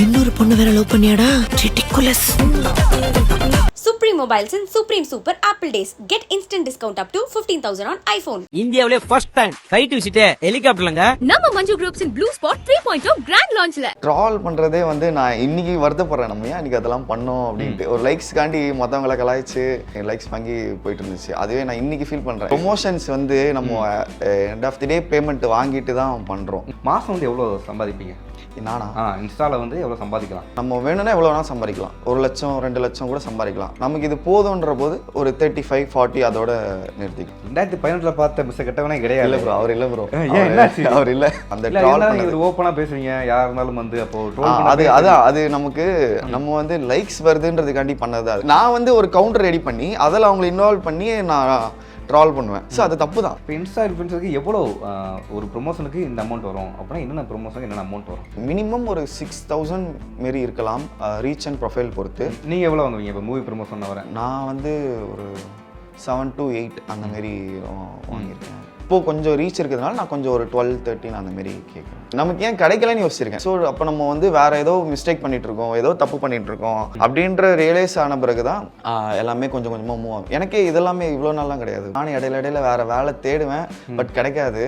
இன்னொரு பொண்ணு வேற லவ் பண்ணியாடா? Ridiculous. Supreme Mobiles and Supreme Super Apple Days. Get instant discount up to 15,000 on iPhone. இந்தியாவிலே first time flight visit ஹெலிகாப்டர்லங்க. நம்ம Manju groups in blue spot 3.0 grand லான்ச்ல troll பண்றதே வந்து நான் இன்னைக்கு வருத்தப்படுறேன். நம்ம ஏன் இன்னைக்கு அதெல்லாம் பண்ணோம் அப்படின்ட்டு ஒரு லைக்ஸ்காண்டி மற்றவங்களை கலாய்ச்சி லைக்ஸ் வாங்கி போயிட்டு இருந்துச்சு. அதுவே நான் இன்னைக்கு ஃபீல் பண்றேன். ப்ரொமோஷன்ஸ் வந்து நம்ம end of the day payment வாங்கிட்டு தான் பண்றோம். மாதம் வந்து எவ்வளோ சம்பாதிப்பீங்க? நானா இன்ஸ்டாவில் வந்து எவ்வளோ சம்பாதிக்கலாம்? நம்ம வேணும்னா எவ்வளோ வேணால் சம்பாதிக்கலாம். 1 லட்சம் 2 லட்சம் கூட சம்பாதிக்கலாம். நமக்கு இது போதுன்ற போது ஒரு 35-40 அதோட நிறுத்திக்கலாம். 2018 பார்த்த மிஸ்டர் கெட்டவனே கிடையாது. இல்லை ப்ரோ, அவர் இல்லை ப்ரோ. அவர் இல்லை. அந்த ட்ரால் ஓப்பனாக பேசுவீங்க யார் இருந்தாலும் வந்து அப்போ அது நமக்கு நம்ம வந்து லைக்ஸ் வருதுன்றதுக்காண்டி பண்ணது. அது நான் வந்து ஒரு கவுண்டர் ரெடி பண்ணி அதில் அவங்களை இன்வால்வ் பண்ணி நான் ட்ரால் பண்ணுவேன். ஸோ அது தப்பு தான். இப்போ இன்ஸ்டா இன்ஃப்ளூயன்ஸருக்கு எவ்வளோ ஒரு ப்ரொமோஷனுக்கு இந்த அமௌண்ட் வரும் அப்படின்னா என்னென்ன ப்ரொமோஷனுக்கு என்னென்ன அமௌண்ட் வரும்? மினிமம் ஒரு 6,000 மாரி இருக்கலாம், ரீச் அண்ட் ப்ரொஃபைல் பொறுத்து. நீங்கள் எவ்வளோ வாங்குவீங்க இப்போ மூவி ப்ரொமோஷன் வரேன்? நான் வந்து ஒரு 7 to 8 அந்த மாரி வாங்கியிருக்கேன். இப்போது கொஞ்சம் ரீச் இருக்கிறதுனால நான் கொஞ்சம் ஒரு 12-13 அந்த மாரி கேட்குறேன். நமக்கு ஏன் கிடைக்கலன்னு யோசிச்சிருக்கேன். ஸோ அப்போ நம்ம வந்து வேறு ஏதோ மிஸ்டேக் பண்ணிகிட்டு இருக்கோம், ஏதோ தப்பு பண்ணிகிட்டு இருக்கோம் அப்படின்ற ரியலைஸ் ஆன பிறகு தான் எல்லாமே கொஞ்சம் கொஞ்சமாக மூவ் ஆகும். எனக்கே இதெல்லாமே இவ்வளோ நாள்லாம் கிடையாது. நானும் இடையில வேறு வேலை தேடுவேன், பட் கிடைக்காது.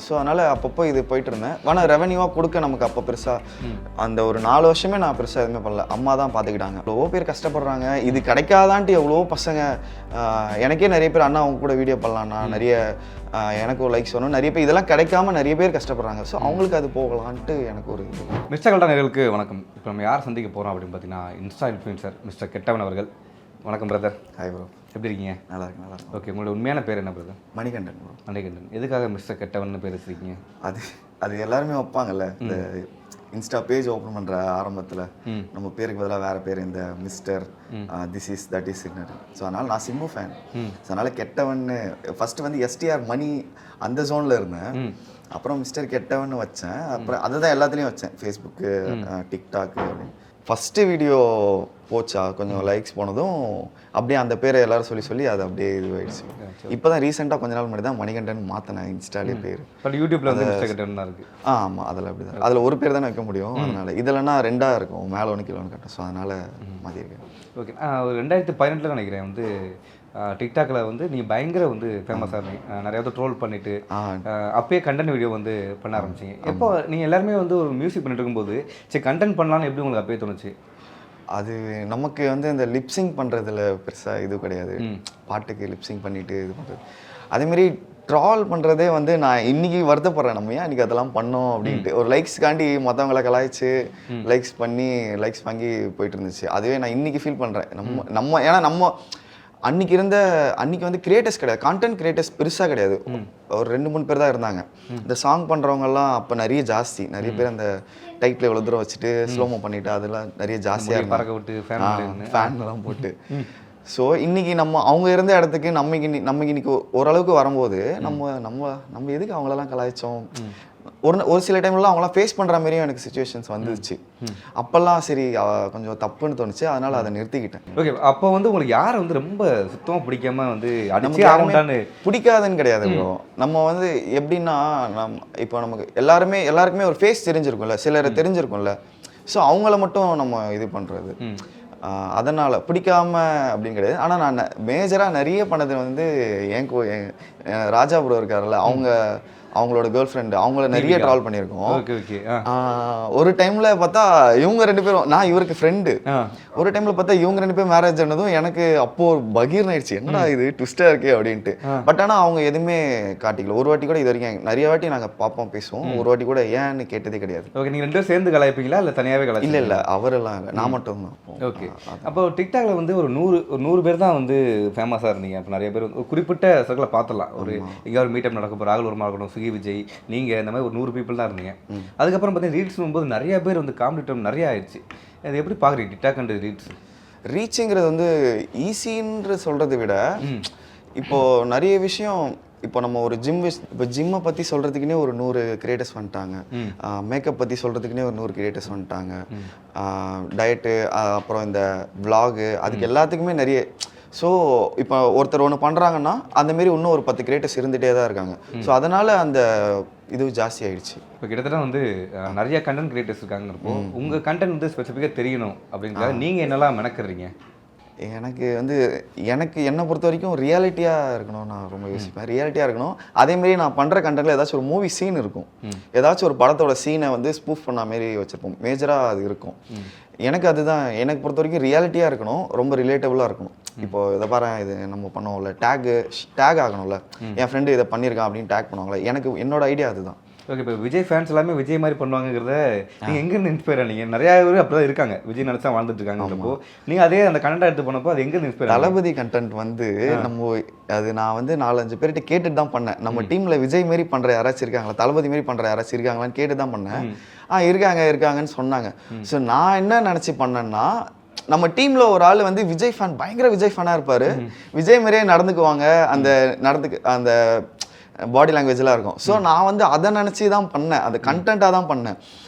ஸோ அதனால் அப்பப்போ இது போயிட்டு இருந்தேன். ஆனால் ரெவன்யூவாக கொடுக்க நமக்கு அப்போ பெருசாக அந்த ஒரு 4 வருஷமே நான் பெருசாக எதுவுமே பண்ணல. அம்மா தான் பார்த்துக்கிட்டாங்க. எவ்வளோ பேர் கஷ்டப்படுறாங்க, இது கிடைக்காதான்ட்டு எவ்வளோ பசங்க. எனக்கே நிறைய பேர் அண்ணா அவங்க கூட வீடியோ பண்ணலான்னா நிறைய எனக்கு ஒரு லைக்ஸ் வரணும், நிறைய பேர் இதெல்லாம் கிடைக்காம நிறைய பேர் கஷ்டப்படுறாங்க. ஸோ அவங்களுக்கு அது போகலான்ட்டு எனக்கு ஒரு இது. மிஸ்டர் கெட்டவன் நேயர்களுக்கு வணக்கம். இப்போ நம்ம யார் சந்திக்க போகிறோம் அப்படின்னு பார்த்தீங்கன்னா இன்ஸ்டா இன்ஃப்ளூயன்சர் மிஸ்டர் கெட்டவன் அவர்கள். வணக்கம் பிரதர். ஹாய் ப்ரோ, எப்படி இருக்கீங்க? நல்லா இருக்கு. ஓகே, உங்களோட உண்மையான பேர் என்ன பிரதர்? மணிகண்டன் ப்ரோ. மணிகண்டன். எதுக்காக மிஸ்டர் கெட்டவன் பேர் வச்சிருக்கீங்க? அது எல்லாருமே வைப்பாங்கல்ல, இந்த இன்ஸ்டா பேஜ் ஓப்பன் பண்ணுற ஆரம்பத்தில் நம்ம பேருக்கு பதிலாக வேறு பேர், இந்த mister this is that is inner. So அதனால் நான் சிம்பு ஃபேன். ஸோ அதனால் கெட்டவன்னு ஃபஸ்ட்டு வந்து எஸ்டிஆர் மணி அந்த ஜோனில் இருந்தேன். அப்புறம் மிஸ்டர் கெட்டவன்னு வச்சேன். அப்புறம் அதை தான் எல்லாத்துலேயும் வச்சேன், ஃபேஸ்புக்கு, டிக்டாக்கு அப்படின்னு. ஃபஸ்ட்டு வீடியோ போச்சா கொஞ்சம் லைக்ஸ் போனதும் அப்படியே அந்த பேரை எல்லாரும் சொல்லி அது அப்படியே இதுவாயிடுச்சு. இப்போ தான் ரீசெண்டாக கொஞ்ச நாள் முன்னாடி தான் மணிகண்டன் மாற்றினேன் இன்ஸ்டாலே பேர். பட் யூடியூப்ல வந்து மிஸ்டர் கெட்டவன் தான் இருக்குது. ஆமாம், அதில் அப்படி தான். அதில் ஒரு பேர் தானே வைக்க முடியும். அதனால் இதெல்லாம் 2ஆக இருக்கும், மேலே 1 கிலோன்னு கட்டும். ஸோ அதனால் மாற்றிருக்கேன். ஓகே, ஒரு 2018 நினைக்கிறேன் வந்து டிக்டாக்ல வந்து நீங்கள் பயங்கர வந்து ஃபேமஸாக இருந்தீங்க. நிறைய ட்ரோல் பண்ணிட்டு அப்பயே கண்டென்ட் வீடியோ வந்து பண்ண ஆரம்பிச்சிங்க. எப்போ நீங்கள் எல்லாருமே வந்து ஒரு மியூசிக் பண்ணிட்டு இருக்கும்போது சரி கண்டென்ட் பண்ணலான்னு எப்படி உங்களுக்கு அப்பயே தோணுச்சு? அது நமக்கு வந்து இந்த லிப்சிங் பண்ணுறதுல பெருசாக இது கிடையாது. பாட்டுக்கு லிப்சிங் பண்ணிட்டு இது பண்ணுறது. அதேமாரி ட்ரால் பண்ணுறதே வந்து நான் இன்னைக்கு வருத்தப்படுறேன். நம்ம ஏன் இன்னைக்கு அதெல்லாம் பண்ணோம் அப்படின்ட்டு ஒரு லைக்ஸ்காண்டி மற்றவங்களை கலாய்ச்சி லைக்ஸ் பண்ணி லைக்ஸ் வாங்கி போயிட்டு இருந்துச்சு. அதுவே நான் இன்னைக்கு ஃபீல் பண்ணுறேன். நம்ம ஏன்னா நம்ம அன்னைக்கு வந்து கிரியேட்டர்ஸ் கிடையாது, கான்டென்ட் கிரியேட்டர்ஸ் பெருசாக கிடையாது. ஒரு 2-3 பேர் தான் இருந்தாங்க. இந்த சாங் பண்ணுறவங்கலாம் அப்போ நிறைய ஜாஸ்தி, நிறைய பேர் அந்த டைட்டில் எவ்வளோ தூரம் வச்சுட்டு ஸ்லோமோ பண்ணிட்டு அதெல்லாம் நிறைய ஜாஸ்தியாக பறக்க விட்டு ஃபேன்லாம் போட்டு. ஸோ இன்னைக்கு நம்ம அவங்க இருந்த இடத்துக்கு நம்ம இன்னைக்கு ஓரளவுக்கு வரும்போது நம்ம எதுக்கு அவங்களெல்லாம் கலாய்ச்சோம். ஒரு சில டைம்லாம் அவங்களாம் ஃபேஸ் பண்ணுற மாதிரியும் எனக்கு சுச்சுவேஷன்ஸ் வந்துச்சு. அப்போல்லாம் சரி கொஞ்சம் தப்புன்னு தோணுச்சு, அதனால் அதை நிறுத்திக்கிட்டேன். ஓகே, அப்போ வந்து உங்களுக்கு யாரை வந்து ரொம்ப சுத்தமாக பிடிக்காம வந்து பிடிக்காதுன்னு கிடையாது ப்ரோ. நம்ம வந்து எப்படின்னா இப்போ நமக்கு எல்லாருக்குமே ஒரு ஃபேஸ் தெரிஞ்சிருக்கும்ல, சிலரை தெரிஞ்சிருக்கும்ல. ஸோ அவங்கள மட்டும் நம்ம இது பண்ணுறது, அதனால் பிடிக்காம அப்படின்னு கிடையாது. ஆனால் நான் மேஜராக நிறைய பண்ணது வந்து என் ராஜா ப்ரோ இருக்காருல்ல, அவங்களோட கேர்ள் ஃப்ரெண்டு, அவங்கள நிறைய ட்ராவல் பண்ணியிருக்கோம். ஒரு டைமில் பார்த்தா இவங்க 2 பேரும், நான் இவருக்கு ஃப்ரெண்டு. ஒரு டைமில் பார்த்தா இவங்க 2 பேரும் மேரேஜ் ஆனதும் எனக்கு அப்போது பகீர்னு ஆயிடுச்சு, என்னடா இது ட்விஸ்டாக இருக்கே அப்படின்ட்டு. பட் ஆனால் அவங்க எதுவுமே காட்டிக்கல. ஒரு வாட்டி கூட இது வரைக்கும் நிறைய வாட்டி நாங்கள் பார்ப்போம், பேசுவோம். ஒரு வாட்டி கூட ஏன்னு கேட்டதே கிடையாது. ஓகே, நீங்கள் 2 பேரும் சேர்ந்து கலாய்ப்பீங்களா இல்லை தனியாகவே கலாய்? இல்லை அவரெல்லாம் இல்லை, நான் மட்டும் தான். ஓகே, அப்போ டிக்டாக்ல வந்து ஒரு 100 பேர் தான் வந்து ஃபேமஸாக இருந்தீங்க. அப்போ நிறைய பேர் ஒரு குறிப்பிட்ட சர்க்கிளை பார்த்துடலாம். ஒரு எங்கேயாவது ஒரு மீட்டப் நடக்கும், ராகுல் வர்மா இருக்கணும், சுகி விஜய், நீங்கள் இந்த மாதிரி ஒரு 100 பீப்புள் தான் இருந்தீங்க. அதுக்கப்புறம் பார்த்தீங்கன்னா ரீல்ஸ் போகும்போது நிறைய பேர் வந்து காம்படிட்டிவ் நிறைய ஆயிடுச்சு. அது எப்படி பார்க்குறீங்க டிக்டாக் அண்ட் ரீல்ஸ்? ரீச்சுங்கிறது வந்து ஈஸின்னு சொல்கிறத விட இப்போது நிறைய விஷயம். இப்போ நம்ம ஒரு ஜிம்மை பற்றி சொல்கிறதுக்குனே ஒரு 100 கிரியேட்டர்ஸ் வந்துட்டாங்க. மேக்கப் பற்றி சொல்கிறதுக்குனே ஒரு 100 கிரியேட்டர்ஸ் வந்துட்டாங்க. டயட்டு, அப்புறம் இந்த விலாகு, அதுக்கு எல்லாத்துக்குமே நிறைய. ஸோ இப்போ ஒருத்தர் ஒன்று பண்ணுறாங்கன்னா அந்தமாரி இன்னும் ஒரு 10 கிரியேட்டர்ஸ் இருந்துகிட்டே தான் இருக்காங்க. ஸோ அதனால் அந்த இது ஜாஸ்தி ஆயிடுச்சு. இப்போ கிட்டத்தட்ட வந்து நிறைய கண்டென்ட் கிரியேட்டர்ஸ் இருக்காங்கிறப்போ உங்கள் கண்டென்ட் வந்து ஸ்பெசிஃபிக்காக தெரியணும் அப்படிங்கிறத நீங்கள் என்னெல்லாம் மெனக்கிறீங்க? எனக்கு வந்து என்னை பொறுத்த வரைக்கும் ரியாலிட்டியாக இருக்கணும் நான் ரொம்ப யோசிப்பேன். ரியாலிட்டியாக இருக்கணும். அதேமாரி நான் பண்ணுற கண்டென்ட்டில் ஏதாச்சும் ஒரு மூவி சீன் இருக்கும், ஏதாச்சும் ஒரு படத்தோட சீனை வந்து ஸ்பூஃப் பண்ண மாரி வச்சுருப்போம், மேஜராக அது இருக்கும். எனக்கு அதுதான் எனக்கு பொறுத்த வரைக்கும் ரியாலிட்டியாக இருக்கணும், ரொம்ப ரிலேட்டபுளாக இருக்கணும். இப்போது இதை பாரு இது நம்ம பண்ணுவோம்ல, டேக் ஆகணும்ல, என் ஃப்ரெண்டு இதை பண்ணியிருக்கான் அப்படின்னு டேக் பண்ணுவாங்களே, எனக்கு என்னோட ஐடியா அதுதான். ஓகே, இப்போ விஜய் ஃபேன்ஸ் எல்லாமே விஜய் மாதிரி பண்ணுவாங்கிறத நீங்கள் எங்கேருந்து இன்ஸ்பயர் ஆனீங்க? நிறையா பேர் அப்படி தான் இருக்காங்க, விஜய் நினச்சா வாழ்ந்துட்டு இருக்காங்கன்றப்போ நீங்கள் அதே அந்த கண்டென்ட் எடுத்து பண்ணப்போ அது எங்கேருந்து இன்ஸ்பயர்? தளபதி கண்டென்ட் வந்து நம்ம அது நான் வந்து 4-5 பேர்கிட்ட கேட்டுட்டு தான் பண்ணேன். நம்ம டீமில் விஜய் மாரி பண்ணுற யாராச்சும் இருக்காங்களா, தளபதி மாரி பண்ணுற யாராச்சும் இருக்காங்களான்னு கேட்டு தான் பண்ணேன். இருக்காங்கன்னு சொன்னாங்க. ஸோ நான் என்ன நினச்சி பண்ணேன்னா, நம்ம டீமில் ஒரு ஆள் வந்து விஜய் ஃபேன், பயங்கர விஜய் ஃபேனாக இருப்பார், விஜய் மாதிரியே நடந்துக்குவாங்க, அந்த பாடி லாங்குவேஜ்லாம் இருக்கும். ஸோ நான் வந்து அதை நினச்சி தான் பண்ணேன், அது கண்டென்ட்டாக தான் பண்ணேன்.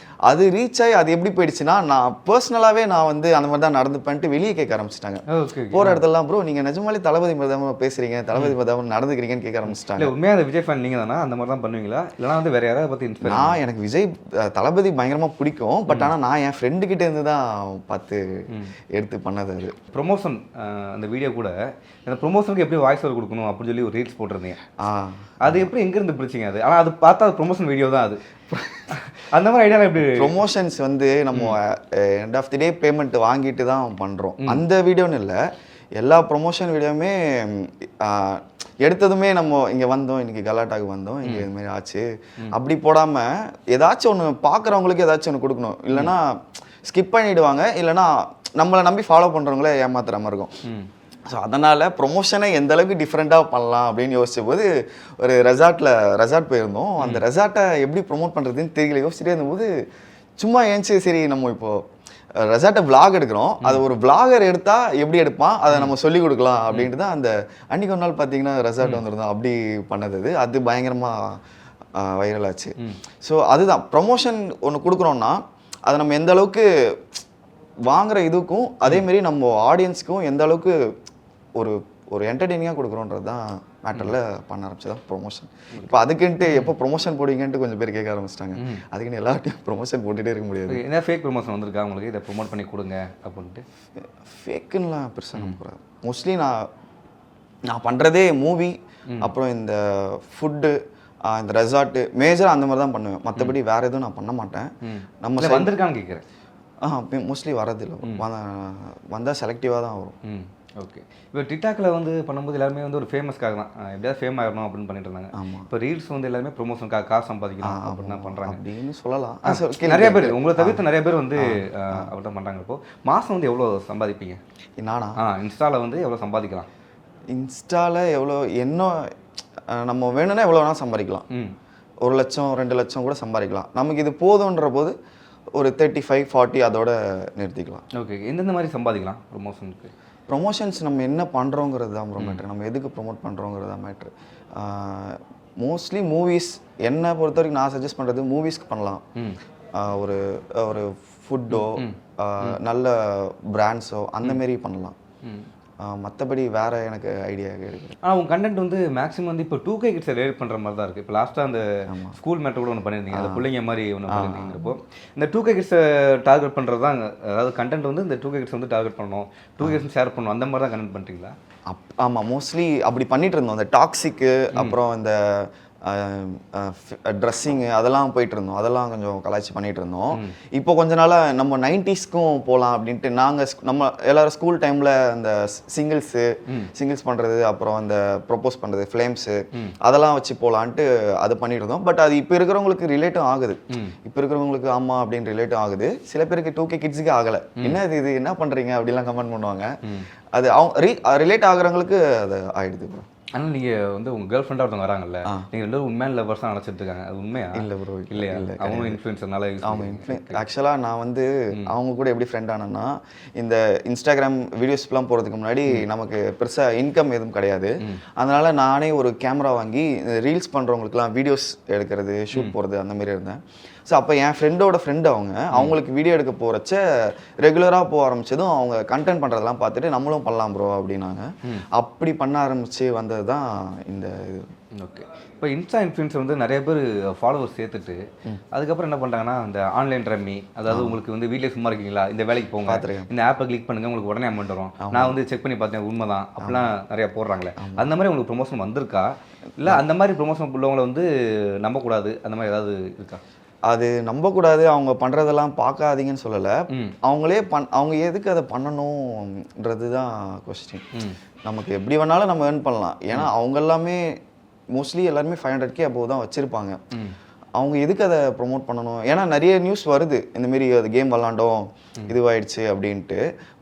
அது ரீச் ஆகி அது எப்படி போயிடுச்சுன்னா, நான் பர்சனலாகவே நான் வந்து அந்த மாதிரி தான் நடந்துப்பேன்ட்டு வெளியே கேட்க ஆரம்பிச்சிட்டாங்க. போகிற இடத்துலலாம் ப்ரோ நீங்கள் நிஜமாலே தளபதி மாதிரி தான் பேசுகிறீங்க, தளபதி மாதிரி தான் நடந்துக்கிறீங்கன்னு கேட்க ஆரம்பிச்சிட்டாங்க. உண்மையாக அந்த விஜய் ஃபேன் நீங்கள் தானே அந்த மாதிரி தான் பண்ணுவீங்களா, இல்லைனா வந்து வேறு யாராவது பற்றி இன்ஸ்பயர்? நான் எனக்கு விஜய் தளபதி பயங்கரமாக பிடிக்கும், பட் ஆனால் நான் என் ஃப்ரெண்டுக்கிட்டே இருந்து தான் பார்த்து எடுத்து பண்ணது. அது ப்ரொமோஷன் அந்த வீடியோ கூட அந்த ப்ரொமோஷனுக்கு எப்படி வாய்ஸ் ஓவர் கொடுக்கணும் அப்படின்னு சொல்லி ஒரு ரீல்ஸ் போட்டிருந்தீங்க. அது எப்படி எங்கேருந்து பிடிச்சிங்க? அது ஆனால் அது பார்த்தா அது ப்ரொமோஷன் வீடியோ தான். அது அந்த மாதிரி ஐடியா எப்படி? ப்ரொமோஷன்ஸ் வந்து நம்ம end of the day payment வாங்கிட்டு தான் பண்ணுறோம். அந்த வீடியோன்னு இல்லை, எல்லா ப்ரொமோஷன் வீடியோவுமே எடுத்ததுமே நம்ம இங்கே வந்தோம், இன்றைக்கி கலாட்டாக்கு வந்தோம், இங்கே இதுமாரி ஆச்சு அப்படி போடாமல் ஏதாச்சும் ஒன்று பார்க்குறவங்களுக்கு ஏதாச்சும் ஒன்று கொடுக்கணும். இல்லைனா ஸ்கிப் பண்ணிவிடுவாங்க, இல்லைனா நம்மளை நம்பி ஃபாலோ பண்ணுறவங்களே ஏமாத்துற மாதிரி இருக்கும். ஸோ அதனால் ப்ரொமோஷனை எந்த அளவுக்கு டிஃப்ரெண்ட்டாக பண்ணலாம் அப்படின்னு யோசிச்ச போது ஒரு ரெசார்ட் போயிருந்தோம். அந்த ரெசார்ட்டை எப்படி ப்ரொமோட் பண்ணுறதுன்னு தெரியல, யோசிச்சுட்டே இருந்தபோது சும்மா ஏன்ச்சு சரி நம்ம இப்போது ரெசார்ட்டை விளாக் எடுக்கிறோம், அது ஒரு விளாகர் எடுத்தால் எப்படி எடுப்பான் அதை நம்ம சொல்லிக் கொடுக்கலாம் அப்படின்ட்டு தான் அந்த அன்றைக்கி ஒரு நாள் பார்த்தீங்கன்னா ரெசார்ட் வந்துருந்தோம். அப்படி பண்ணது அது பயங்கரமாக வைரல் ஆச்சு. ஸோ அதுதான் ப்ரொமோஷன் ஒன்று கொடுக்குறோன்னா அதை நம்ம எந்த அளவுக்கு வாங்குகிற இதுக்கும் அதேமாரி நம்ம ஆடியன்ஸுக்கும் எந்த அளவுக்கு ஒரு என்டர்டெய்னிங்காக கொடுக்குறோன்றது தான் மேட்டரில் பண்ண ஆரம்பிச்சு தான் ப்ரொமோஷன். இப்போ அதுக்குன்ட்டு எப்போ ப்ரொமோஷன் போடுவீங்கன்ட்டு கொஞ்சம் பேர் கேட்க ஆரம்பிச்சிட்டாங்க. அதுக்குன்னு எல்லார்ட்டையும் ப்ரொமோஷன் போட்டுகிட்டே இருக்க முடியாது. என்ன ஃபேக் ப்ரொமோஷன் வந்திருக்கா உங்களுக்கு, இதை ப்ரொமோட் பண்ணி கொடுங்க அப்படின்ட்டு? ஃபேக்குன்னெலாம் பெருசாக நம்பக்கூடாது. மோஸ்ட்லி நான் பண்ணுறதே மூவி, அப்புறம் இந்த ஃபுட்டு, இந்த ரெசார்ட்டு மேஜராக அந்த மாதிரி தான் பண்ணுவேன். மற்றபடி வேறு எதுவும் நான் பண்ண மாட்டேன். நம்ம வந்திருக்கான்னு கேட்குறேன். மோஸ்ட்லி வரதில்லை, வந்தால் செலக்டிவாக தான் வரும். ஓகே, இப்போ டிக்டாக்ல வந்து பண்ணும்போது எல்லாருமே வந்து ஒரு ஃபேமஸ்க்காக தான், எப்படியாவது ஃபேம் ஆகணும் அப்படின்னு பண்ணிட்டு இருந்தாங்க. ஆமாம், இப்போ ரீல்ஸ் வந்து எல்லாருமே ப்ரொமோஷனுக்காக காசு சம்பாதிக்கணும் அப்படின்னு தான் பண்ணுறாங்க அப்படின்னு சொல்லலாம். நிறைய பேர் உங்களை தவிர்த்து நிறைய பேர் வந்து அப்படி தான் பண்ணுறாங்க. இப்போ மாதம் வந்து எவ்வளோ சம்பாதிப்பீங்க? நானா இன்ஸ்டாவில் வந்து எவ்வளோ சம்பாதிக்கலாம்? இன்ஸ்டாவில் எவ்வளோ என்ன நம்ம வேணும்னா எவ்வளோ வேணால் சம்பாதிக்கலாம். 1 லட்சம் 2 லட்சம் கூட சம்பாதிக்கலாம். நமக்கு இது போதுன்ற போது ஒரு 35-40 அதோட நிறுத்திக்கலாம். ஓகே, எந்தெந்த மாதிரி சம்பாதிக்கலாம் ப்ரொமோஷனுக்கு? ப்ரொமோஷன்ஸ் நம்ம என்ன பண்ணுறோங்கிறது தான் மேட்ரு, நம்ம எதுக்கு ப்ரொமோட் பண்ணுறோங்கிறது தான் மேட்ரு. மோஸ்ட்லி மூவிஸ் என்னை பொறுத்த வரைக்கும் நான் சஜஸ்ட் பண்ணுறது மூவிஸ்க்கு பண்ணலாம். ஒரு ஒரு ஃபுட்டோ நல்ல பிராண்ட்ஸோ அந்தமாரி பண்ணலாம். மற்றபடி வேறு எனக்கு ஐடியா இருக்குது. ஆனால் உங்கள் கண்டென்ட் வந்து மேக்ஸிமம் வந்து இப்போ 2K கிட்ஸை ரிலேட் பண்ணுற மாதிரி தான் இருக்குது. இப்போ லாஸ்ட்டாக அந்த ஸ்கூல் மேட்டர் கூட ஒன்று பண்ணியிருந்தீங்க, அந்த பிள்ளைங்க மாதிரி ஒன்று பண்ணியிருந்தீங்கிறப்போ இந்த 2K கிட்ஸை டார்கெட் பண்ணுறது தான், அதாவது கண்டென்ட் வந்து இந்த 2K கிட்ஸ் வந்து டார்கெட் பண்ணணும், 2K கிட்ஸ் ஷேர் பண்ணணும், அந்த மாதிரி தான் கண்டென்ட் பண்ணுறீங்களா? ஆமாம், மோஸ்ட்லி அப்படி பண்ணிகிட்டு இருந்தோம். இந்த டாக்ஸிக்கு அப்புறம் இந்த ட்ரெஸ்ஸிங்கு அதெல்லாம் போயிட்டு இருந்தோம், அதெல்லாம் கொஞ்சம் கலாய்ச்சி பண்ணிகிட்டு இருந்தோம். இப்போ கொஞ்ச நாளாக நம்ம 90ஸ்க்கும் போகலாம் அப்படின்ட்டு நம்ம எல்லோரும் ஸ்கூல் டைமில் அந்த சிங்கிள்ஸ் பண்ணுறது, அப்புறம் அந்த ப்ரொப்போஸ் பண்ணுறது, ஃப்ளேம்ஸு அதெல்லாம் வச்சு போகலான்ட்டு அது பண்ணிட்டு இருந்தோம். பட் அது இப்போ இருக்கிறவங்களுக்கு ரிலேட்டும் ஆகுது, இப்போ இருக்கிறவங்களுக்கு ஆமாம் அப்படின்னு ரிலேட்டும் ஆகுது. சில பேருக்கு 2K கிட்ஸுக்கு ஆகலை, என்ன இது என்ன பண்ணுறீங்க அப்படிலாம் கமெண்ட் பண்ணுவாங்க. அது அவங்க ரிலேட் ஆகுறவங்களுக்கு அது ஆகிடுது. ப்ரோ ஆனால் நீங்கள் வந்து உங்கள் கேர்ள் ஃப்ரெண்டாக ஒருத்தவங்க வராங்கல்ல, நீங்கள் 2 உண்மையான லவர்ஸ் தான் நினச்சிட்டு இருக்காங்க, அது உண்மையா? இல்லை ப்ரோ, இல்லையா? அவங்க இன்ஃப்ளூயன்ஸர்னால ஆக்சுவலாக நான் வந்து அவங்க கூட எப்படி ஃப்ரெண்ட் ஆனேன்னா, இந்த இன்ஸ்டாகிராம் வீடியோஸ்லாம் போகிறதுக்கு முன்னாடி நமக்கு பெருசாக இன்கம் எதுவும் கிடையாது. அதனால் நானே ஒரு கேமரா வாங்கி ரீல்ஸ் பண்ணுறவங்களுக்குலாம் வீடியோஸ் எடுக்கிறது, ஷூட் போகிறது அந்த மாதிரி இருந்தேன். ஸோ அப்போ என் ஃப்ரெண்டோட ஃப்ரெண்டு அவங்களுக்கு வீடியோ எடுக்க போகிறச்ச ரெகுலராக போக ஆரம்பிச்சதும் அவங்க கண்டென்ட் பண்ணுறதெல்லாம் பார்த்துட்டு நம்மளும் பண்ணலாம் ப்ரோ அப்படின்னாங்க. அப்படி பண்ண ஆரம்பித்து வந்தது தான் இந்த இது. ஓகே. இப்போ இன்ஸ்டா இன்ஃப்ளூயன்சர் வந்து நிறைய பேர் ஃபாலோவர்ஸ் சேர்த்துட்டு அதுக்கப்புறம் என்ன பண்ணுறாங்கன்னா இந்த ஆன்லைன் ரம்மி, அதாவது உங்களுக்கு வந்து வீட்டிலே சும்மா இருக்கீங்களா, இந்த வேலைக்கு போங்க, இந்த ஆப்பை கிளிக் பண்ணுங்க, உங்களுக்கு உடனே அமௌண்ட் வரும், நான் வந்து செக் பண்ணி பார்த்தேன் உண்மைதான் அப்படிலாம் நிறையா போடுறாங்களே, அந்த மாதிரி உங்களுக்கு ப்ரொமோஷன் வந்திருக்கா? இல்லை அந்த மாதிரி ப்ரொமோஷன் உள்ளவங்களை வந்து நம்பக்கூடாது அந்த மாதிரி ஏதாவது இருக்கா? அது நம்பக்கூடாது, அவங்க பண்ணுறதெல்லாம் பார்க்காதீங்கன்னு சொல்லலை. அவங்களே அவங்க எதுக்கு அதை பண்ணணுன்றது தான் கொஸ்டின். நமக்கு எப்படி வேணாலும் நம்ம ஏர்ன் பண்ணலாம். ஏன்னா அவங்க எல்லாமே மோஸ்ட்லி எல்லாருமே 500K அபோவ் தான் வச்சுருப்பாங்க. அவங்க எதுக்கு அதை ப்ரொமோட் பண்ணணும்? ஏன்னா நிறைய நியூஸ் வருது இந்தமாரி அது கேம் விளாண்டோம் இதுவாயிடுச்சு அப்படின்ட்டு.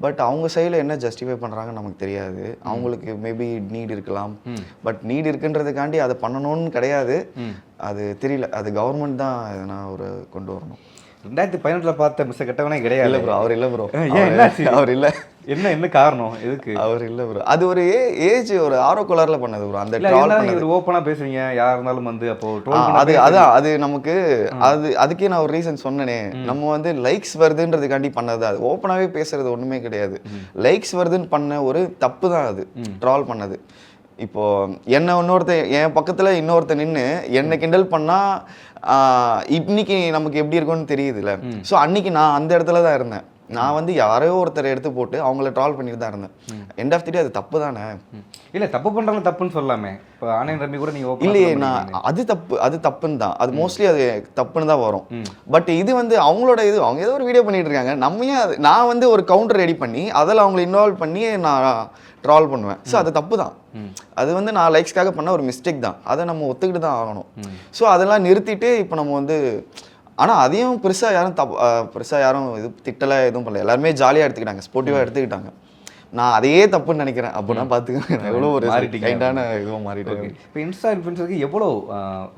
பட் அவங்க சைடில் என்ன ஜஸ்டிஃபை பண்ணுறாங்கன்னு நமக்கு தெரியாது. அவங்களுக்கு மேபி நீட் இருக்கலாம். பட் நீட் இருக்குன்றதுக்காண்டி அதை பண்ணணும்னு கிடையாது. அது தெரியல, அது கவர்மெண்ட் தான் எதனா ஒரு கொண்டு வரணும். 2018 பார்த்த மிஸ் கெட்டவனே கிடையாது. இல்லை ப்ரோ, அவர் இல்லை ப்ரோ. அவர் இல்லை. என்ன காரணம் எதுக்கு அவர் இல்லை ப்ரோ? அது ஒரு ஏஜ் ஒரு ஆர்வக்கோளாறுல பண்ணது ப்ரோ. அந்த ஓப்பனா பேசுவீங்க யாரா இருந்தாலும் வந்து அப்போ அது நமக்கு அதுக்கே நான் ஒரு ரீசன் சொன்னேனே. நம்ம வந்து லைக்ஸ் வருதுன்றதுக்காண்டி பண்ணது. அது ஓப்பனாவே பேசுறது ஒண்ணுமே கிடையாது. லைக்ஸ் வருதுன்னு பண்ண ஒரு தப்பு தான் அது, ட்ரால் பண்ணது. இப்போ என் பக்கத்துல இன்னொருத்த நின்று என்னை கிண்டல் பண்ணா இன்னைக்கு நமக்கு எப்படி இருக்கும்னு தெரியுதுல்ல. ஸோ அன்னைக்கு நான் அந்த இடத்துல தான் இருந்தேன். நான் வந்து யாரையோ ஒருத்தரை எடுத்து போட்டு அவங்கள ட்ரால் பண்ணிட்டு தான் இருந்தேன். எண்ட் ஆஃப் தி டே அது தப்பு தானே. இல்லை தப்பு பண்ணுறாங்க, தப்புன்னு சொல்லாமே. இப்போ ஆன்லைன் ரம்மி கூட நீங்கள் இல்லையே, நான் அது தப்புன்னு தான். அது மோஸ்ட்லி அது தப்புன்னு தான் வரும். பட் இது வந்து அவங்களோட இது, அவங்க ஏதோ ஒரு வீடியோ பண்ணிட்டு இருக்காங்க. நான் வந்து ஒரு கவுண்டர் ரெடி பண்ணி அதில் அவங்களை இன்வால்வ் பண்ணி நான் ட்ரால் பண்ணுவேன். ஸோ அது தப்பு தான். அது வந்து நான் லைக்ஸ்க்காக பண்ண ஒரு மிஸ்டேக் தான். அதை நம்ம ஒத்துக்கிட்டு தான் ஆகணும். ஸோ அதெல்லாம் நிறுத்திட்டு இப்போ நம்ம வந்து, ஆனால் அதையும் பெருசாக யாரும் இது திட்டலை எதுவும் பண்ணல. எல்லாருமே ஜாலியாக எடுத்துக்கிட்டாங்க, ஸ்போர்ட்டிவாக எடுத்துக்கிட்டாங்க. நான் அதையே தப்புன்னு நினைக்கிறேன். அப்படின்னா பார்த்துக்க எவ்வளோ ஒரு கைண்டான இதுவாக மாறிட்டு. இப்போ இன்ஸ்டா இன்ஃப்ளூயன்சருக்கு எவ்வளோ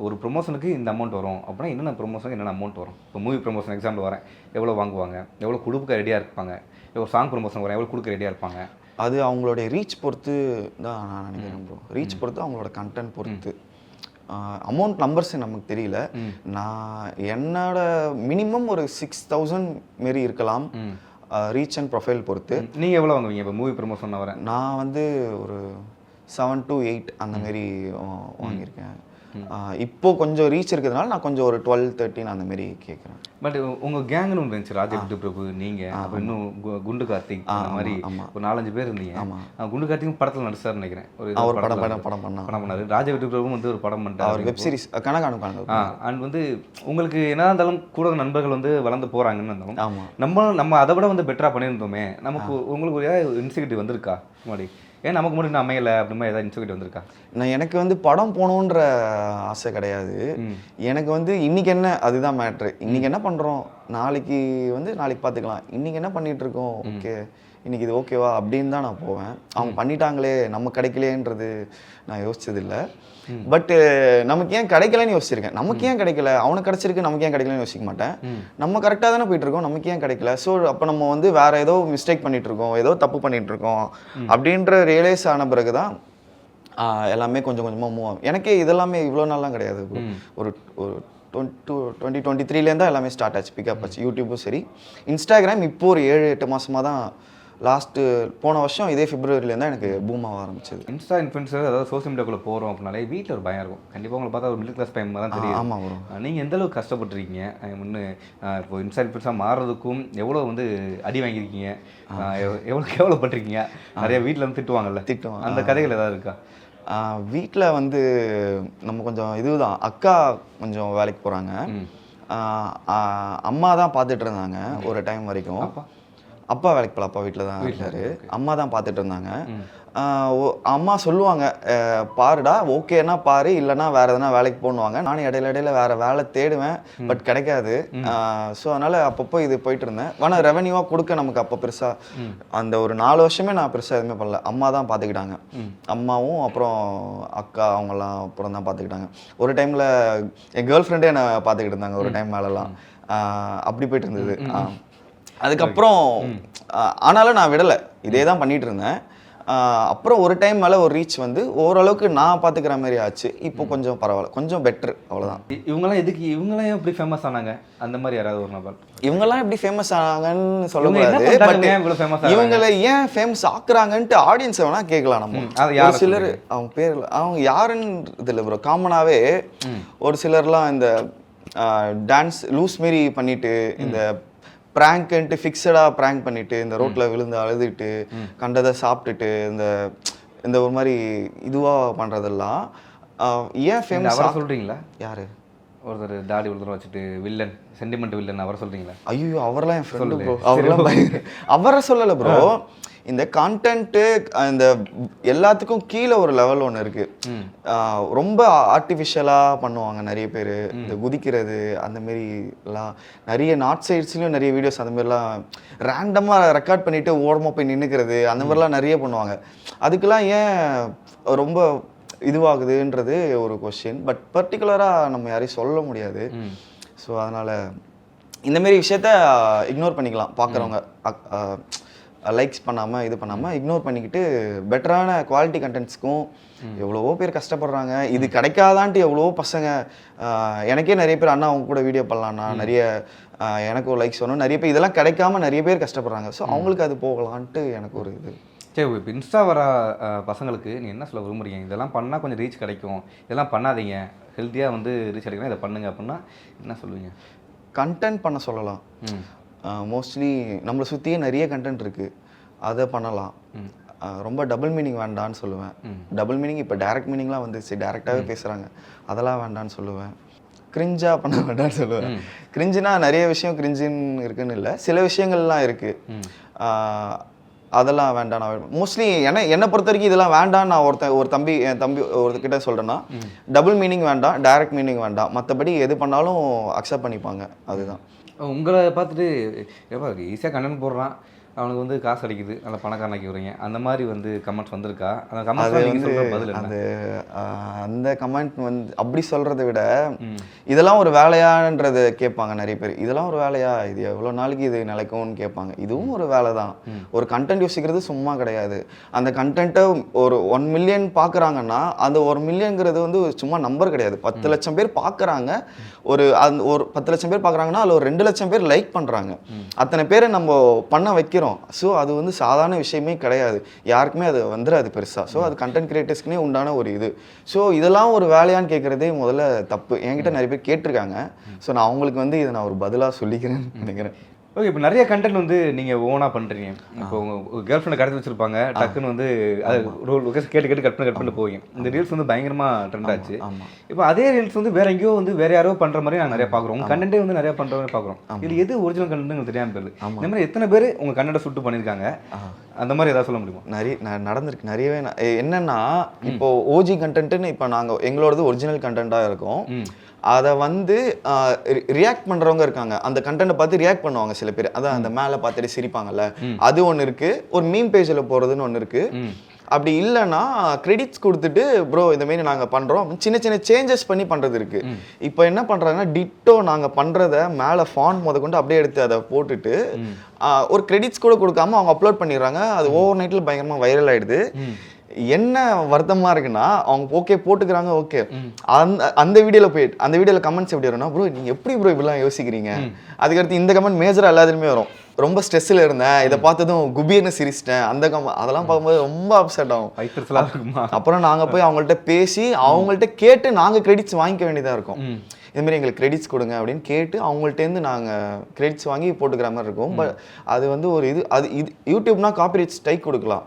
ஒரு ப்ரொமோஷனுக்கு இந்த அமௌண்ட் வரும் அப்படின்னா என்னென்ன ப்ரொமோஷனுக்கு என்னென்ன அமௌண்ட் வரும்? இப்போ மூவி ப்ரொமோஷன் எக்ஸாம்பிள் வரேன், எவ்வளோ வாங்குவாங்க, எவ்வளோ கொடுக்க ரெடியாக இருப்பாங்க, எவ்வளோ சாங் ப்ரொமோஷன் வரேன் எவ்வளோ கொடுக்க ரெடியாக இருப்பாங்க? அது அவங்களுடைய ரீச் பொறுத்து தான் நான் நினைக்கிறேன் ப்ரோ. ரீச் பொறுத்து, அவங்களோட கண்டென்ட் பொறுத்து. அமௌண்ட் நம்பர்ஸ் நமக்கு தெரியல. நான் என்னோட மினிமம் ஒரு 6000 மாரி இருக்கலாம், ரீச் அண்ட் ப்ரொஃபைல் பொறுத்து. நீங்கள் எவ்வளோ வாங்குவீங்க இப்போ மூவி ப்ரொமோஷன் வரேன்? நான் வந்து ஒரு 7 to 8 அந்த மாரி வாங்கியிருக்கேன். இப்போ கொஞ்சம் ரீச் இருக்கிறதுனால நான் கொஞ்சம் ஒரு 12-13 அந்த மாரி கேட்குறேன். பட் உங்கள் கேங்னு ஒன்று இருந்துச்சு, ராஜா பிரபு, நீங்கள் அப்புறம் இன்னும் குண்டு கார்த்திக், அந்த மாதிரி ஒரு 4-5 பேர் இருந்தீங்க. குண்டு கார்த்திக் படத்தில் நடிச்சாருன்னு நினைக்கிறேன். ஒரு படம் பண்ணாரு. ராஜா பிரபு வந்து ஒரு படம் பண்ணிட்டாரு, வெப் சீரிஸ் கணக்கான. அண்ட் வந்து உங்களுக்கு என்ன இருந்தாலும் கூட நண்பர்கள் வந்து வளர்ந்து போகிறாங்கன்னு இருந்தாலும் நம்ம அதை விட வந்து பெட்டராக பண்ணியிருந்தோமே, நமக்கு உங்களுக்கு ஒரு இன்செக்யூரிட்டி வந்திருக்கா முன்னாடி? ஏன் நமக்கு மட்டும் அமையலை அப்படிமா ஏதாவது இன்செக்யூரிட்டி வந்திருக்கா? எனக்கு வந்து படம் போகணுன்ற ஆசை கிடையாது. எனக்கு வந்து இன்னைக்கு என்ன, அதுதான் மேட்ரு. இன்னைக்கு என்ன பண்ணுறோம், நாளைக்கு பார்த்துக்கலாம். இன்னைக்கு என்ன பண்ணிட்டு இருக்கோம், ஓகே இன்னைக்கு இது ஓகேவா அப்படின்னு தான் நான் போவேன். அவங்க பண்ணிட்டாங்களே நம்ம கிடைக்கலேன்றது நான் யோசிச்சதில்லை. பட்டு நமக்கு ஏன் கிடைக்கலன்னு யோசிச்சிருக்கேன். நமக்கு ஏன் கிடைக்கல, அவனுக்கு கிடைச்சிருக்கு, நமக்கு ஏன் கிடைக்கலன்னு யோசிக்க மாட்டேன். நம்ம கரெக்டாக தானே போயிட்டு இருக்கோம், நமக்கு ஏன் கிடைக்கல. ஸோ அப்போ நம்ம வந்து வேற ஏதோ மிஸ்டேக் பண்ணிட்டு இருக்கோம், ஏதோ தப்பு பண்ணிட்டு இருக்கோம் அப்படின்ற ரியலைஸ் ஆன பிறகு தான் எல்லாமே கொஞ்சம் கொஞ்சமாக மூவ் ஆகும். எனக்கே இதெல்லாமே இவ்வளோ நாள்லாம் கிடையாது. ஒரு 2023 தான் எல்லாமே ஸ்டார்ட் ஆச்சு, பிக்கப் ஆச்சு. யூடியூப்பும் சரி, இன்ஸ்டாகிராம் இப்போ ஒரு 7-8 மாதமாக தான். லாஸ்ட்டு போன வருஷம் இதே பிப்ரவரியிலேருந்து தான் எனக்கு பூம் ஆக ஆரம்பிச்சது. இன்ஸ்டா இன்ஃப்ளூயன்சர், அதாவது சோஷியல் மீடியாக்குள்ளே போகிறோம் அப்படின்னாலே வீட்டில் ஒரு பயம் இருக்கும். கண்டிப்பாக உங்களை பார்த்தா ஒரு மிடில் கிளாஸ் பையன் தான் தெரியும். ஆமாம் ப்ரோ. நீங்கள் எந்த அளவுக்கு கஷ்டப்பட்டுருக்கீங்க முன்னே இப்போ இன்ஸ்டா இன்ஃப்ளூயன்ஸாக மாறுறதுக்கும் எவ்வளோ வந்து அடி வாங்கியிருக்கீங்க, எவ்வளோ கேவலப்பட்டிருக்கீங்க, நிறைய வீட்டில் வந்து திட்டுவாங்கல்ல, அந்த கதைகள் ஏதாவது இருக்கா? வீட்டில் வந்து நம்ம கொஞ்சம் இதுதான், அக்கா கொஞ்சம் வேலைக்கு போகிறாங்க, அம்மா தான் பார்த்துட்டு இருந்தாங்க ஒரு டைம் வரைக்கும். அப்பா வேலைக்கு போகல, அப்பா வீட்டில் தான் இருக்காரு. அம்மா தான் பார்த்துட்டு இருந்தாங்க. அம்மா சொல்லுவாங்க, பாருடா ஓகேனா பாரு, இல்லைனா வேறு எதனா வேலைக்கு போடுவாங்க. நானும் இடையில வேறு வேலை தேடுவேன், பட் கிடைக்காது. ஸோ அதனால் அப்பப்போ இது போயிட்டு இருந்தேன். ஆனால் ரெவன்யூவாக கொடுக்க நமக்கு அப்போ பெருசாக அந்த ஒரு 4 வருஷமே நான் பெருசாக எதுவுமே பண்ணல. அம்மா தான் பார்த்துக்கிட்டாங்க. அம்மாவும் அப்புறம் அக்கா அவங்கெல்லாம் அப்புறம் தான் பார்த்துக்கிட்டாங்க. ஒரு டைமில் என் கேர்ள் ஃப்ரெண்டே என்னை பார்த்துக்கிட்டு இருந்தாங்க ஒரு டைம் மேலெலாம். அப்படி போயிட்டு இருந்தது. அதுக்கப்புறம் ஆனாலும் நான் விடலை, இதே தான் பண்ணிகிட்டு இருந்தேன். அப்புறம் ஒரு டைம் மேலே ஒரு ரீச் வந்து ஓரளவுக்கு நான் பார்த்துக்கிற மாதிரி ஆச்சு. இப்போ கொஞ்சம் பரவாயில்ல, கொஞ்சம் பெட்ரு, அவ்வளோதான். இவங்களாம் எப்படி ஃபேமஸ் ஆனாங்க? அந்த மாதிரி யாராவது ஒரு நபர் இவங்கெல்லாம் எப்படி ஃபேமஸ் ஆனாங்கன்னு சொல்லக்கூடாது. பட் இவங்களை ஏன் ஃபேமஸ் ஆக்குறாங்கன்ட்டு ஆடியன்ஸை வேணா கேட்கலாம் நம்ம. ஒரு சிலர் அவங்க பேர் அவங்க யாருன்னு இதில் ப்ரோ காமனாகவே ஒரு சிலர்லாம் இந்த டான்ஸ் லூஸ் மாரி பண்ணிட்டு, இந்த ப்ராங்க்ன்ட்டு ஃபிக்ஸடாக ப்ராங்க் பண்ணிட்டு, இந்த ரோட்டில் விழுந்து அழுதுட்டு கண்டதை சாப்பிட்டுட்டு இந்த ஒரு மாதிரி இதுவாக பண்ணுறதெல்லாம் ஏன் ஃபேமஸ் சொல்கிறீங்களா? யார்? ஒருத்தர் தாடி ஒருத்தர் வச்சுட்டு வில்லன், சென்டிமெண்ட் வில்லன், அவரை சொல்கிறீங்களா? ஐயோ, அவரெல்லாம் என் ஃப்ரெண்டு ப்ரோ. அவரெல்லாம் அவரை சொல்லலை ப்ரோ. இந்த கான்டென்ட்டு இந்த எல்லாத்துக்கும் கீழே ஒரு லெவல் ஒன்று இருக்குது. ரொம்ப ஆர்டிஃபிஷியலாக பண்ணுவாங்க நிறைய பேர். இந்த குதிக்கிறது அந்த மாரி எல்லாம் நிறைய நார்த் சைட்ஸ்லேயும் நிறைய வீடியோஸ் அந்த மாதிரிலாம் ரேண்டமாக ரெக்கார்ட் பண்ணிவிட்டு ஓரமாக போய் நின்றுக்கிறது அந்த மாதிரிலாம் நிறைய பண்ணுவாங்க. அதுக்கெல்லாம் ஏன் ரொம்ப இதுவாகுதுன்றது ஒரு கொஸ்டின். பட் பர்டிகுலராக நம்ம யாரையும் சொல்ல முடியாது. ஸோ அதனால் இந்தமாரி விஷயத்த இக்னோர் பண்ணிக்கலாம். பார்க்குறவங்க லைக்ஸ் பண்ணாமல் இது பண்ணாமல் இக்னோர் பண்ணிக்கிட்டு பெட்டரான குவாலிட்டி கண்டென்ட்ஸ்க்கும் எவ்வளவோ பேர் கஷ்டப்படுறாங்க. இது கிடைக்காதான்ட்டு எவ்வளவோ பசங்க, எனக்கே நிறைய பேர் அண்ணா அவங்க கூட வீடியோ பண்ணலான்னா நிறைய எனக்கு ஒரு லைக்ஸ் வரணும், நிறைய பேர் இதெல்லாம் கிடைக்காம நிறைய பேர் கஷ்டப்படுறாங்க. ஸோ அவங்களுக்கு அது போகலான்ட்டு எனக்கு ஒரு இது. சரி, இப்போ இன்ஸ்டா வர பசங்களுக்கு நீ என்ன சொல்ல விரும்புறீங்க? இதெல்லாம் பண்ணால் கொஞ்சம் ரீச் கிடைக்கும், இதெல்லாம் பண்ணாதீங்க, ஹெல்த்தியாக வந்து ரீச் கிடைக்கணும், இதை பண்ணுங்க அப்படின்னா என்ன சொல்லுவீங்க? கண்டென்ட் பண்ண சொல்லலாம். மோஸ்ட்லி நம்மளை சுற்றியே நிறைய கண்டென்ட் இருக்குது, அதை பண்ணலாம். ரொம்ப டபுள் மீனிங் வேண்டான்னு சொல்லுவேன். டபுள் மீனிங் இப்போ டைரக்ட் மீனிங்லாம் வந்துச்சு, டைரெக்டாகவே பேசுகிறாங்க, அதெல்லாம் வேண்டான்னு சொல்லுவேன். கிரிஞ்சாக பண்ண வேண்டான்னு சொல்லுவேன். கிரிஞ்சுனா நிறைய விஷயம் கிரிஞ்சுன்னு இருக்குன்னு இல்லை, சில விஷயங்கள்லாம் இருக்குது, அதெல்லாம் வேண்டாம். நான் மோஸ்ட்லி என்னை பொறுத்த வரைக்கும் இதெல்லாம் வேண்டாம். நான் என் தம்பி ஒருத்தர்கிட்ட சொல்கிறேன்னா டபுள் மீனிங் வேண்டாம், டைரக்ட் மீனிங் வேண்டாம், மற்றபடி எது பண்ணாலும் அக்செப்ட் பண்ணிப்பாங்க. அதுதான். உங்களை பார்த்துட்டு எப்போ ஈஸியாக கண்டென்ட் போடுறான், அவனுக்கு வந்து காசு அடிக்குது, நல்ல பணக்காரனாக்கி விடுறீங்க, அந்த மாதிரி வந்து கமெண்ட்ஸ் வந்திருக்கா? அந்த கமெண்ட் அந்த கமெண்ட் வந்து அப்படி சொல்கிறத விட இதெல்லாம் ஒரு வேலையான்றது கேட்பாங்க நிறைய பேர். இதெல்லாம் ஒரு வேலையா, இது எவ்வளோ நாளைக்கு இது நிலைக்கும்னு கேட்பாங்க. இதுவும் ஒரு வேலை தான். ஒரு கண்டென்ட் யோசிக்கிறது சும்மா கிடையாது. அந்த கண்டென்ட்டை ஒரு 1 மில்லியன் பார்க்குறாங்கன்னா அந்த 1 மில்லியன்கிறது வந்து சும்மா நம்பர் கிடையாது. 10 லட்சம் பேர் பார்க்குறாங்க. ஒரு 10 லட்சம் பேர் பார்க்குறாங்கன்னா அதில் ஒரு 2 லட்சம் பேர் லைக் பண்ணுறாங்க. அத்தனை பேரை நம்ம பண்ண வைக்கிறோம். ஸோ அது வந்து சாதாரண விஷயமே கிடையாது, யாருக்குமே அது வந்துடாது பெருசாக. ஸோ அது கண்டென்ட் கிரியேட்டர்ஸ்க்குனே உண்டான ஒரு இது. ஸோ இதெல்லாம் ஒரு வேலையான்னு கேட்குறதே முதல்ல தப்பு. என்கிட்ட நிறைய பேர் கேட்டிருக்காங்க. ஸோ நான் அவங்களுக்கு வந்து இதை நான் ஒரு பதிலாக சொல்லிக்கிறேன்னு நினைக்கிறேன். ஓகே, இப்போ நிறைய கண்டென்ட் வந்து நீங்கள் ஓனாக பண்ணுறீங்க. இப்போ உங்கள் கேர்ள் ஃப்ரெண்டை கடத்தி வச்சுருப்பாங்க, டக்குன்னு வந்து அது லொகேஷன் கேட்டு கட் பண்ணி போவீங்க. இந்த ரீல்ஸ் வந்து பயங்கரமாக ட்ரெண்ட் ஆச்சு. இப்போ அதே ரீல்ஸ் வந்து வேற எங்கேயோ வந்து வேற யாரோ பண்ணுற மாதிரி நாங்கள் நிறைய பார்க்குறோம். உங்கள் கண்டென்ட்டே வந்து நிறைய பண்ணுற மாதிரி பார்க்குறோம். இது எது ஒரிஜினல் கண்டென்ட் தெரியாமல் போயிருது. இந்த மாதிரி எத்தனை பேர் உங்கள் கண்டென்ட்டை சுட்டு பண்ணியிருக்காங்க? அந்த மாதிரி ஏதாவது சொல்ல முடியுமா? நடந்திருக்கு நிறையவே. என்னன்னா இப்போ ஓஜி கண்டென்ட்னு இப்போ நாங்கள் எங்களோடது ஒரிஜினல் கண்டென்ட்டாக இருக்கும். அதை வந்து ரியாக்ட் பண்ணுறவங்க இருக்காங்க, அந்த கண்டென்ட்டை பார்த்து ரியாக்ட் பண்ணுவாங்க சில பேர். அதான் அந்த மேலே பார்த்துட்டு சிரிப்பாங்கல்ல, அது ஒன்று இருக்குது. ஒரு மீம் பேஜில் போகிறதுன்னு ஒன்று இருக்குது. அப்படி இல்லைன்னா கிரெடிட்ஸ் கொடுத்துட்டு ப்ரோ இந்தமாரி நாங்கள் பண்ணுறோம், சின்ன சின்ன சேஞ்சஸ் பண்ணி பண்ணுறது இருக்குது. இப்போ என்ன பண்ணுறாங்கன்னா டிட்டோ நாங்கள் பண்ணுறத மேலே ஃபாண்ட் கொண்டு அப்படியே எடுத்து அதை போட்டுட்டு ஒரு கிரெடிட்ஸ் கூட கொடுக்காம அவங்க அப்லோட் பண்ணிடுறாங்க. அது ஓவர் நைட்டில் பயங்கரமாக வைரல் ஆகிடுது. என்ன வருத்தமாக இருக்குன்னா அவங்க ஓகே போட்டுக்கிறாங்க, ஓகே அந்த வீடியோவில் கமெண்ட்ஸ் எப்படி வரும்னா, ப்ரோ நீங்கள் எப்படி ப்ரோ இப்படிலாம் யோசிக்கிறீங்க? அதுக்கடுத்து இந்த கமெண்ட் மேஜராக எல்லாத்துலேயுமே வரும், ரொம்ப ஸ்ட்ரெஸ்ஸில் இருந்தேன், இதை பார்த்ததும் குபியன்னு சிரிச்சிட்டேன், அந்த அதெல்லாம் பார்க்கும்போது ரொம்ப அப்செட் ஆகும். அப்புறம் நாங்கள் போய் அவங்கள்ட்ட பேசி அவங்கள்ட்ட கேட்டு நாங்கள் கிரெடிட்ஸ் வாங்கிக்க வேண்டியதாக இருக்கும். இதுமாரி எங்களுக்கு கிரெடிட்ஸ் கொடுங்க அப்படின்னு கேட்டு அவங்கள்ட்டேருந்து நாங்கள் கிரெடிட்ஸ் வாங்கி போட்டுக்கிற மாதிரி இருக்கும். பட் அது வந்து ஒரு இது யூடியூப்னா காப்பிரைட் ஸ்ட்ரைக் கொடுக்கலாம்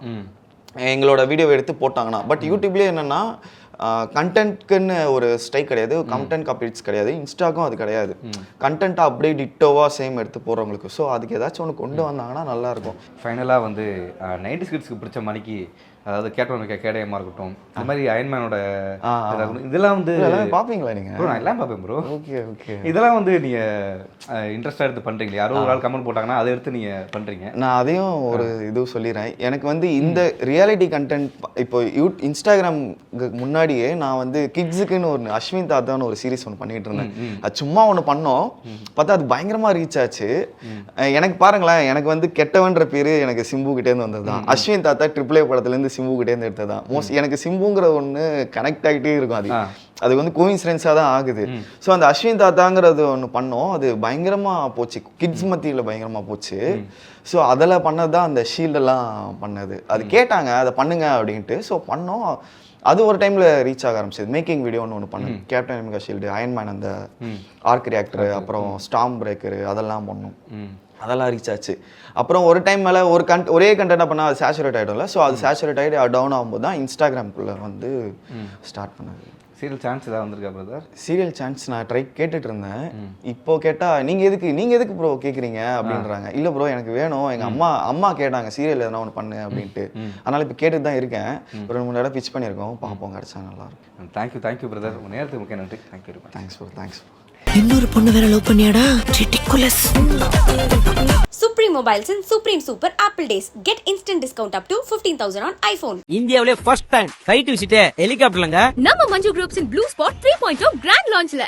எங்களோட வீடியோவை எடுத்து போட்டாங்கன்னா. பட் யூடியூப்லேயே என்னென்னா கண்டென்ட்க்குன்னு ஒரு ஸ்ட்ரைக் கிடையாது, கண்டென்ட் காப்பிரைட்ஸ் கிடையாது. இன்ஸ்டாக்கும் அது கிடையாது. கண்டென்ட்டை அப்படியே டிட்டோவாக சேம் எடுத்து போகிறவங்களுக்கு. ஸோ அதுக்கு ஏதாச்சும் ஒன்று கொண்டு வந்தாங்கன்னா நல்லாயிருக்கும். ஃபைனலாக வந்து 90s கிட்ஸ்க்கு பிடிச்ச மணிக்கு, அதாவது கேடயமாக இருக்கட்டும், இந்த மாதிரி அயன்மேனோட இதெல்லாம் வந்து பார்ப்பீங்களா நீங்கள்? நான் எல்லாம் பார்ப்பேன் ப்ரோ. Okay okay. இதெல்லாம் வந்து நீங்கள் இன்ட்ரெஸ்டாக எடுத்து பண்ணுறீங்களா? யாரோ ஒரு ஆள் கமெண்ட் போட்டாங்கன்னா அதை எடுத்து நீங்கள் பண்ணுறீங்க. நான் அதையும் ஒரு இது சொல்லிடுறேன். எனக்கு வந்து இந்த ரியாலிட்டி கண்டென்ட் இப்போ இன்ஸ்டாகிராமுக்கு முன்னாடியே நான் வந்து கிட்ஸுக்குன்னு ஒரு அஸ்வின் தாத்தான்னு ஒரு சீரிஸ் ஒன்று பண்ணிட்டு இருந்தேன். அது சும்மா ஒன்று பண்ணோம், பார்த்தா அது பயங்கரமாக ரீச் ஆச்சு. எனக்கு பாருங்களேன், எனக்கு வந்து கெட்டவன்ற பேர் எனக்கு சிம்பு கிட்டேருந்து வந்தது தான். அஸ்வின் தாத்தா AAA படத்துலேருந்து சிம்பு கிட்டேருந்து எடுத்ததான் மோஸ்ட் எனக்கு சிம்புங்கிற ஒன்று கனெக்ட் ஆகிட்டே இருக்கும் அது வந்து கோயின்சிடென்ஸாக தான் ஆகுது. ஸோ அந்த அஸ்வின் தாத்தாங்கிறது ஒன்று பண்ணோம், அது பயங்கரமாக போச்சு, கிட்ஸ் மத்தியில் பயங்கரமாக போச்சு. ஸோ அதில் பண்ணது தான் அந்த ஷீல்டெல்லாம் பண்ணது. அது கேட்டாங்க அதை பண்ணுங்க அப்படின்ட்டு, ஸோ பண்ணோம். அது ஒரு டைமில் ரீச் ஆக ஆரம்பிச்சது. மேக்கிங் வீடியோன்னு ஒன்று பண்ணோம், கேப்டன் அமெரிக்கா ஷீல்டு, அயன்மேன், அந்த ஆர்க் ரியாக்டர், அப்புறம் ஸ்டாம் பிரேக்கரு, அதெல்லாம் பண்ணோம். அதெல்லாம் ரீச் ஆச்சு. அப்புறம் ஒரு டைம் மேலே ஒரே கண்டென்ட்டாக பண்ணால் அது சேச்சுரேட் ஆகிடும்ல. ஸோ அது சேச்சுரேட் ஆகிட்டு டவுன் ஆகும்போது தான் இன்ஸ்டாகிராம்குள்ளே வந்து ஸ்டார்ட் பண்ணது. சீரியல் சான்ஸ் ஏதாவது வந்திருக்கா பிரதர்? சீரியல் சான்ஸ் நான் கேட்டுட்டு இருந்தேன். இப்போ கேட்டால் நீங்கள் எதுக்கு ப்ரோ கேட்குறீங்க அப்படின்றாங்க. இல்லை ப்ரோ எனக்கு வேணும், எங்கள் அம்மா கேட்டாங்க சீரியல் எதனா ஒன்று பண்ணு அப்படின்ட்டு. அதனால் இப்போ கேட்டுட்டு தான் இருக்கேன். ஒரு 2-3 தடவை பிச் பண்ணியிருக்கோம், பார்ப்போம், கிடச்சா நல்லாயிருக்கும். தேங்க்யூ பிரதர், உங்கள் நேரத்துக்கு முக்கிய நன்றி. தேங்க்யூ. Thanks bro. இன்னொரு பொண்ணு வேற லவ் பண்ணியாடா, ridiculous. Supreme Mobiles and Supreme Super Apple Days. Get instant discount up to 15,000 on iPhone. இந்தியாவிலே ஃபர்ஸ்ட் டைம் சைட் விசிட்டே ஹெலிகாப்டர்லங்க. நம்ம Manju groups in blue spot 3.0 grand லான்ச்ல